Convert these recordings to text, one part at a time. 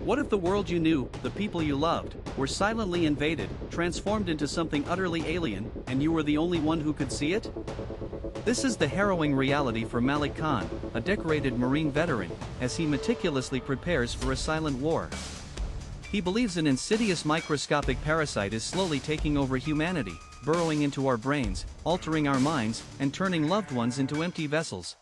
What if the world you knew, the people you loved, were silently invaded, transformed into something utterly alien, and you were the only one who could see it? This is the harrowing reality for Malik Khan, a decorated Marine veteran, as he meticulously prepares for a silent war. He believes an insidious microscopic parasite is slowly taking over humanity, burrowing into our brains, altering our minds, and turning loved ones into empty vessels.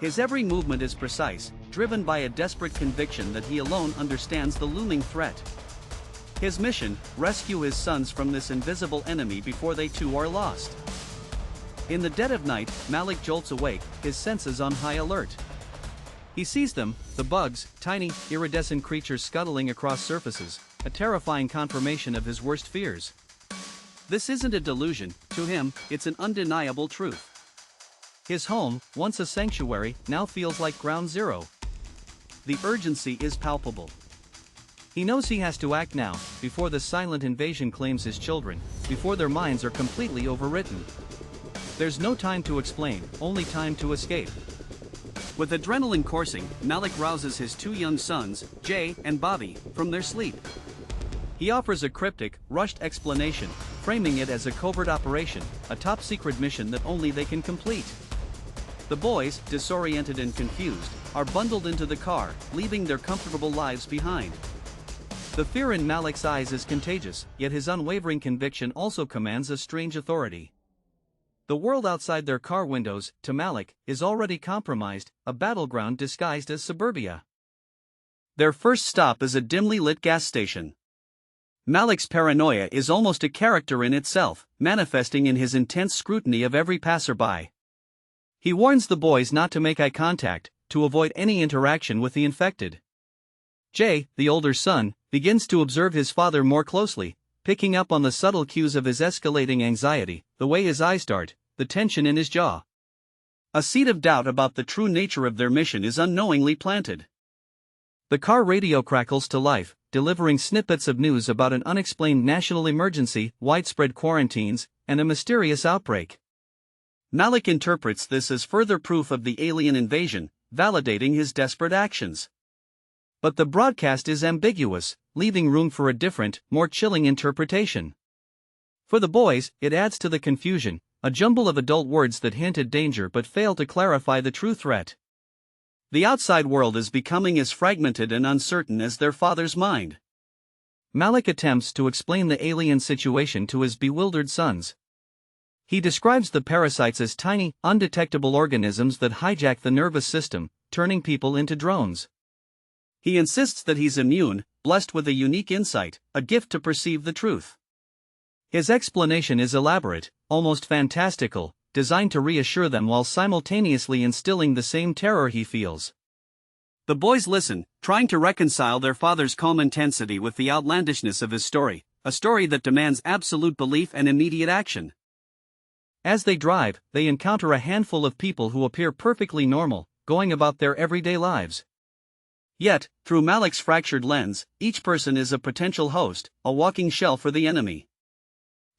His every movement is precise, driven by a desperate conviction that he alone understands the looming threat. His mission: rescue his sons from this invisible enemy before they too are lost. In the dead of night, Malik jolts awake, his senses on high alert. He sees them, the bugs, tiny, iridescent creatures scuttling across surfaces, a terrifying confirmation of his worst fears. This isn't a delusion, to him, it's an undeniable truth. His home, once a sanctuary, now feels like ground zero. The urgency is palpable. He knows he has to act now, before the silent invasion claims his children, before their minds are completely overwritten. There's no time to explain, only time to escape. With adrenaline coursing, Malik rouses his two young sons, Jay and Bobby, from their sleep. He offers a cryptic, rushed explanation, framing it as a covert operation, a top-secret mission that only they can complete. The boys, disoriented and confused, are bundled into the car, leaving their comfortable lives behind. The fear in Malik's eyes is contagious, yet his unwavering conviction also commands a strange authority. The world outside their car windows, to Malik, is already compromised, a battleground disguised as suburbia. Their first stop is a dimly lit gas station. Malik's paranoia is almost a character in itself, manifesting in his intense scrutiny of every passerby. He warns the boys not to make eye contact, to avoid any interaction with the infected. Jay, the older son, begins to observe his father more closely, picking up on the subtle cues of his escalating anxiety, the way his eyes dart, the tension in his jaw. A seed of doubt about the true nature of their mission is unknowingly planted. The car radio crackles to life, delivering snippets of news about an unexplained national emergency, widespread quarantines, and a mysterious outbreak. Malik interprets this as further proof of the alien invasion, validating his desperate actions. But the broadcast is ambiguous, leaving room for a different, more chilling interpretation. For the boys, it adds to the confusion, a jumble of adult words that hint at danger but fail to clarify the true threat. The outside world is becoming as fragmented and uncertain as their father's mind. Malik attempts to explain the alien situation to his bewildered sons. He describes the parasites as tiny, undetectable organisms that hijack the nervous system, turning people into drones. He insists that he's immune, blessed with a unique insight, a gift to perceive the truth. His explanation is elaborate, almost fantastical, designed to reassure them while simultaneously instilling the same terror he feels. The boys listen, trying to reconcile their father's calm intensity with the outlandishness of his story, a story that demands absolute belief and immediate action. As they drive, they encounter a handful of people who appear perfectly normal, going about their everyday lives. Yet, through Malik's fractured lens, each person is a potential host, a walking shell for the enemy.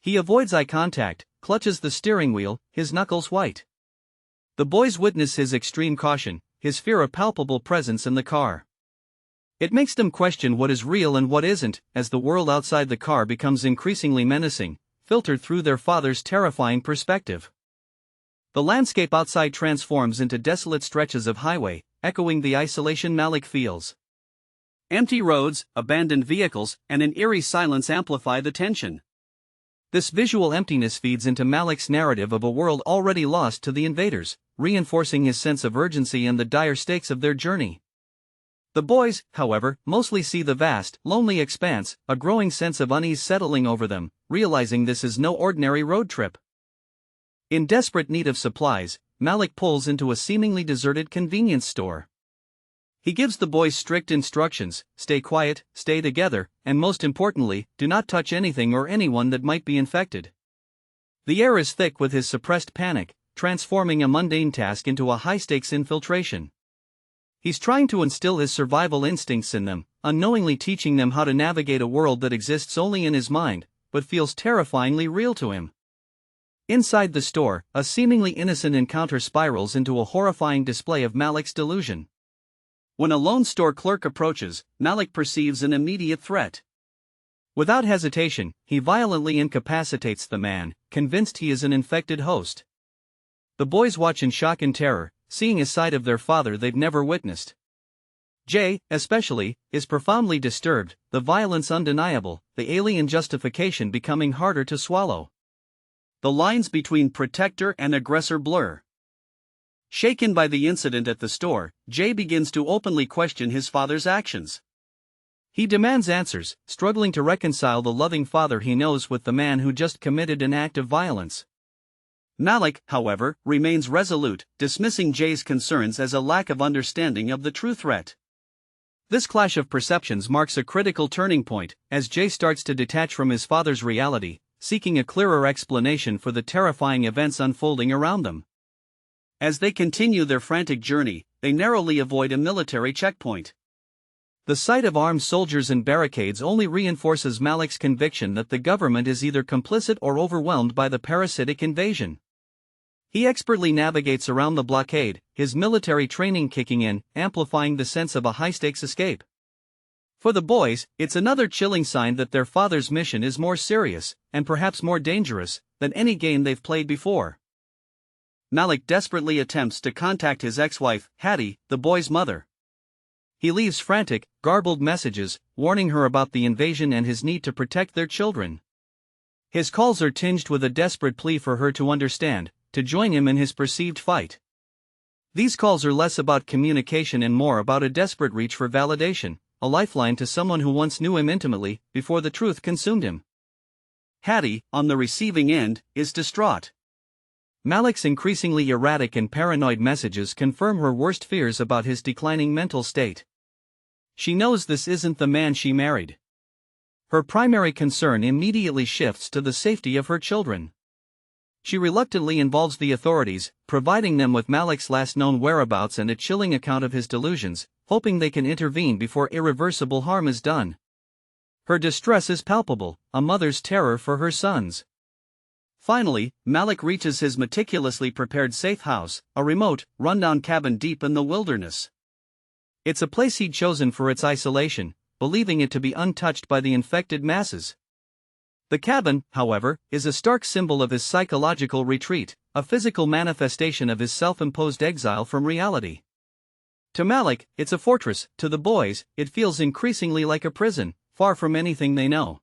He avoids eye contact, clutches the steering wheel, his knuckles white. The boys witness his extreme caution, his fear a palpable presence in the car. It makes them question what is real and what isn't, as the world outside the car becomes increasingly menacing, filtered through their father's terrifying perspective. The landscape outside transforms into desolate stretches of highway, echoing the isolation Malik feels. Empty roads, abandoned vehicles, and an eerie silence amplify the tension. This visual emptiness feeds into Malik's narrative of a world already lost to the invaders, reinforcing his sense of urgency and the dire stakes of their journey. The boys, however, mostly see the vast, lonely expanse, a growing sense of unease settling over them, realizing this is no ordinary road trip. In desperate need of supplies, Malik pulls into a seemingly deserted convenience store. He gives the boys strict instructions: stay quiet, stay together, and most importantly, do not touch anything or anyone that might be infected. The air is thick with his suppressed panic, transforming a mundane task into a high-stakes infiltration. He's trying to instill his survival instincts in them, unknowingly teaching them how to navigate a world that exists only in his mind, but feels terrifyingly real to him. Inside the store, a seemingly innocent encounter spirals into a horrifying display of Malik's delusion. When a lone store clerk approaches, Malik perceives an immediate threat. Without hesitation, he violently incapacitates the man, convinced he is an infected host. The boys watch in shock and terror, seeing a side of their father they've never witnessed. Jay, especially, is profoundly disturbed, the violence undeniable, the alien justification becoming harder to swallow. The lines between protector and aggressor blur. Shaken by the incident at the store, Jay begins to openly question his father's actions. He demands answers, struggling to reconcile the loving father he knows with the man who just committed an act of violence. Malik, however, remains resolute, dismissing Jay's concerns as a lack of understanding of the true threat. This clash of perceptions marks a critical turning point, as Jay starts to detach from his father's reality, seeking a clearer explanation for the terrifying events unfolding around them. As they continue their frantic journey, they narrowly avoid a military checkpoint. The sight of armed soldiers and barricades only reinforces Malik's conviction that the government is either complicit or overwhelmed by the parasitic invasion. He expertly navigates around the blockade, his military training kicking in, amplifying the sense of a high-stakes escape. For the boys, it's another chilling sign that their father's mission is more serious, and perhaps more dangerous, than any game they've played before. Malik desperately attempts to contact his ex-wife, Hattie, the boy's mother. He leaves frantic, garbled messages, warning her about the invasion and his need to protect their children. His calls are tinged with a desperate plea for her to understand, to join him in his perceived fight. These calls are less about communication and more about a desperate reach for validation, a lifeline to someone who once knew him intimately, before the truth consumed him. Hattie, on the receiving end, is distraught. Malik's increasingly erratic and paranoid messages confirm her worst fears about his declining mental state. She knows this isn't the man she married. Her primary concern immediately shifts to the safety of her children. She reluctantly involves the authorities, providing them with Malik's last known whereabouts and a chilling account of his delusions, hoping they can intervene before irreversible harm is done. Her distress is palpable, a mother's terror for her sons. Finally, Malik reaches his meticulously prepared safe house, a remote, rundown cabin deep in the wilderness. It's a place he'd chosen for its isolation, believing it to be untouched by the infected masses. The cabin, however, is a stark symbol of his psychological retreat, a physical manifestation of his self-imposed exile from reality. To Malik, it's a fortress; to the boys, it feels increasingly like a prison, far from anything they know.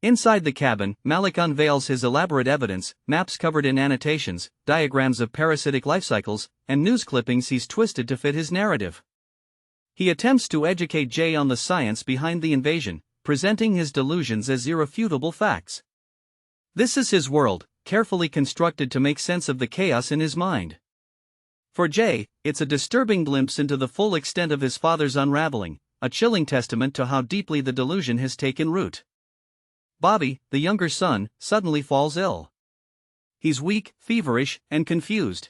Inside the cabin, Malik unveils his elaborate evidence, maps covered in annotations, diagrams of parasitic life cycles, and news clippings he's twisted to fit his narrative. He attempts to educate Jay on the science behind the invasion, presenting his delusions as irrefutable facts. This is his world, carefully constructed to make sense of the chaos in his mind. For Jay, it's a disturbing glimpse into the full extent of his father's unraveling, a chilling testament to how deeply the delusion has taken root. Bobby, the younger son, suddenly falls ill. He's weak, feverish, and confused.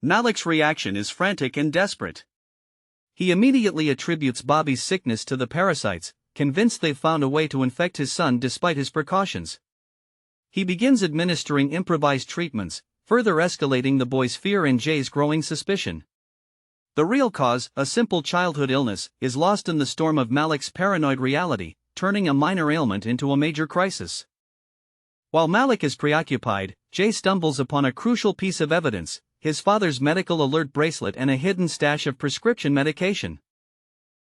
Malik's reaction is frantic and desperate. He immediately attributes Bobby's sickness to the parasites, convinced they've found a way to infect his son despite his precautions. He begins administering improvised treatments, further escalating the boy's fear and Jay's growing suspicion. The real cause, a simple childhood illness, is lost in the storm of Malik's paranoid reality, turning a minor ailment into a major crisis. While Malik is preoccupied, Jay stumbles upon a crucial piece of evidence: his father's medical alert bracelet and a hidden stash of prescription medication.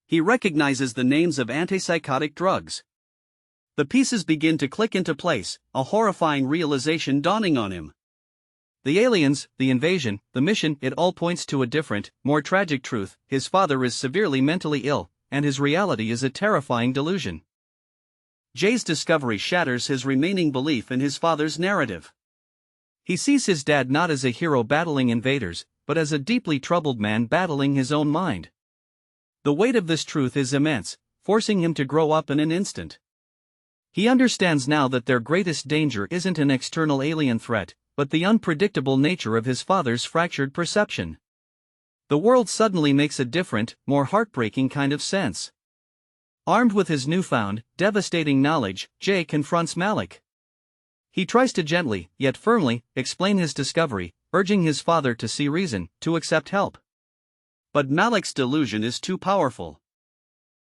He recognizes the names of antipsychotic drugs. The pieces begin to click into place, a horrifying realization dawning on him. The aliens, the invasion, the mission, it all points to a different, more tragic truth: his father is severely mentally ill, and his reality is a terrifying delusion. Jay's discovery shatters his remaining belief in his father's narrative. He sees his dad not as a hero battling invaders, but as a deeply troubled man battling his own mind. The weight of this truth is immense, forcing him to grow up in an instant. He understands now that their greatest danger isn't an external alien threat, but the unpredictable nature of his father's fractured perception. The world suddenly makes a different, more heartbreaking kind of sense. Armed with his newfound, devastating knowledge, Jay confronts Malik. He tries to gently, yet firmly, explain his discovery, urging his father to see reason, to accept help. But Malik's delusion is too powerful.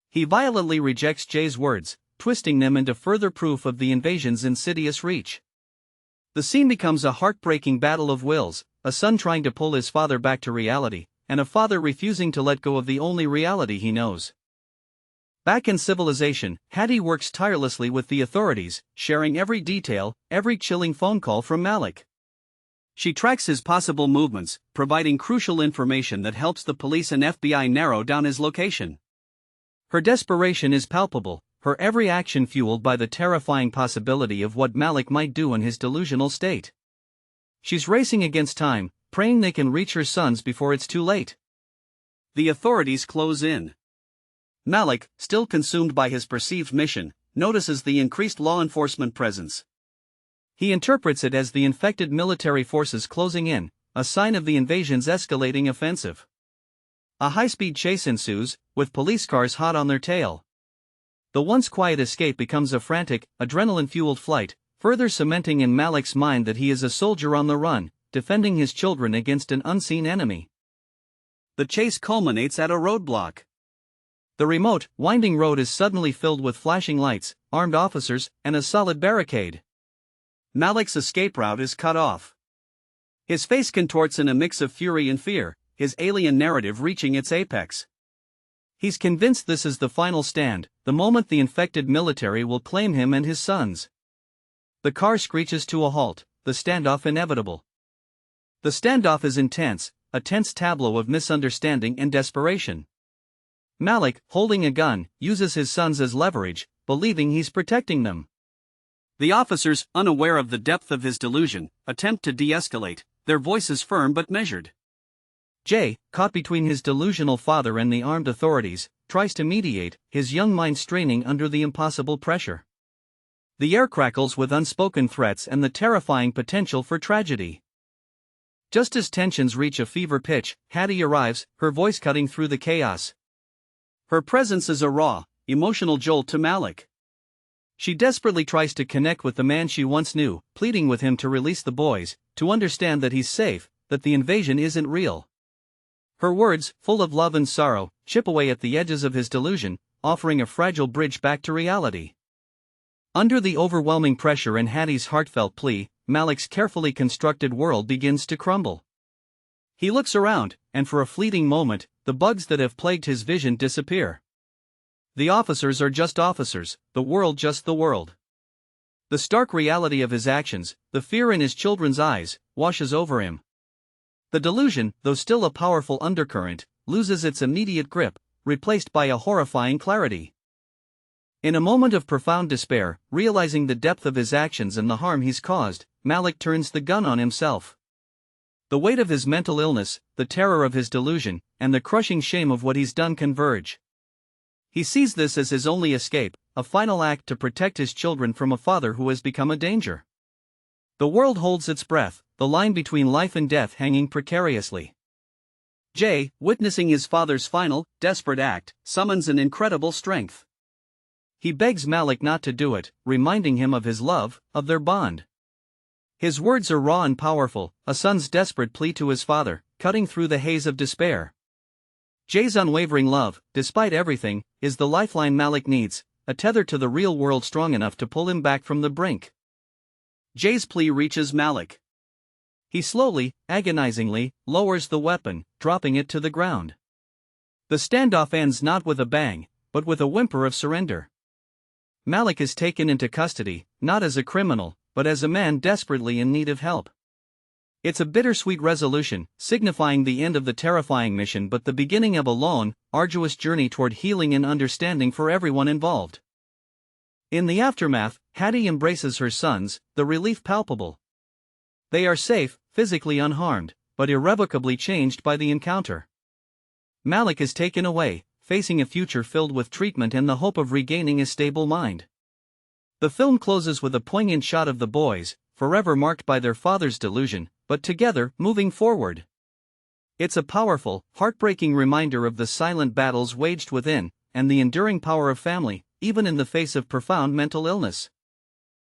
He violently rejects Jay's words, twisting them into further proof of the invasion's insidious reach. The scene becomes a heartbreaking battle of wills, a son trying to pull his father back to reality, and a father refusing to let go of the only reality he knows. Back in civilization, Hattie works tirelessly with the authorities, sharing every detail, every chilling phone call from Malik. She tracks his possible movements, providing crucial information that helps the police and FBI narrow down his location. Her desperation is palpable, her every action fueled by the terrifying possibility of what Malik might do in his delusional state. She's racing against time, praying they can reach her sons before it's too late. The authorities close in. Malik, still consumed by his perceived mission, notices the increased law enforcement presence. He interprets it as the infected military forces closing in, a sign of the invasion's escalating offensive. A high-speed chase ensues, with police cars hot on their tail. The once quiet escape becomes a frantic, adrenaline-fueled flight, further cementing in Malik's mind that he is a soldier on the run, defending his children against an unseen enemy. The chase culminates at a roadblock. The remote, winding road is suddenly filled with flashing lights, armed officers, and a solid barricade. Malik's escape route is cut off. His face contorts in a mix of fury and fear, his alien narrative reaching its apex. He's convinced this is the final stand, the moment the infected military will claim him and his sons. The car screeches to a halt, the standoff inevitable. The standoff is intense, a tense tableau of misunderstanding and desperation. Malik, holding a gun, uses his sons as leverage, believing he's protecting them. The officers, unaware of the depth of his delusion, attempt to de-escalate, their voices firm but measured. Jay, caught between his delusional father and the armed authorities, tries to mediate, his young mind straining under the impossible pressure. The air crackles with unspoken threats and the terrifying potential for tragedy. Just as tensions reach a fever pitch, Hattie arrives, her voice cutting through the chaos. Her presence is a raw, emotional jolt to Malik. She desperately tries to connect with the man she once knew, pleading with him to release the boys, to understand that he's safe, that the invasion isn't real. Her words, full of love and sorrow, chip away at the edges of his delusion, offering a fragile bridge back to reality. Under the overwhelming pressure in Hattie's heartfelt plea, Malik's carefully constructed world begins to crumble. He looks around, and for a fleeting moment, the bugs that have plagued his vision disappear. The officers are just officers, the world just the world. The stark reality of his actions, the fear in his children's eyes, washes over him. The delusion, though still a powerful undercurrent, loses its immediate grip, replaced by a horrifying clarity. In a moment of profound despair, realizing the depth of his actions and the harm he's caused, Malik turns the gun on himself. The weight of his mental illness, the terror of his delusion, and the crushing shame of what he's done converge. He sees this as his only escape, a final act to protect his children from a father who has become a danger. The world holds its breath, the line between life and death hanging precariously. Jay, witnessing his father's final, desperate act, summons an incredible strength. He begs Malik not to do it, reminding him of his love, of their bond. His words are raw and powerful, a son's desperate plea to his father, cutting through the haze of despair. Jay's unwavering love, despite everything, is the lifeline Malik needs, a tether to the real world strong enough to pull him back from the brink. Jay's plea reaches Malik. He slowly, agonizingly, lowers the weapon, dropping it to the ground. The standoff ends not with a bang, but with a whimper of surrender. Malik is taken into custody, not as a criminal, but as a man desperately in need of help. It's a bittersweet resolution, signifying the end of the terrifying mission but the beginning of a long, arduous journey toward healing and understanding for everyone involved. In the aftermath, Hattie embraces her sons, the relief palpable. They are safe, physically unharmed, but irrevocably changed by the encounter. Malik is taken away, facing a future filled with treatment and the hope of regaining a stable mind. The film closes with a poignant shot of the boys, forever marked by their father's delusion, but together, moving forward. It's a powerful, heartbreaking reminder of the silent battles waged within, and the enduring power of family, even in the face of profound mental illness.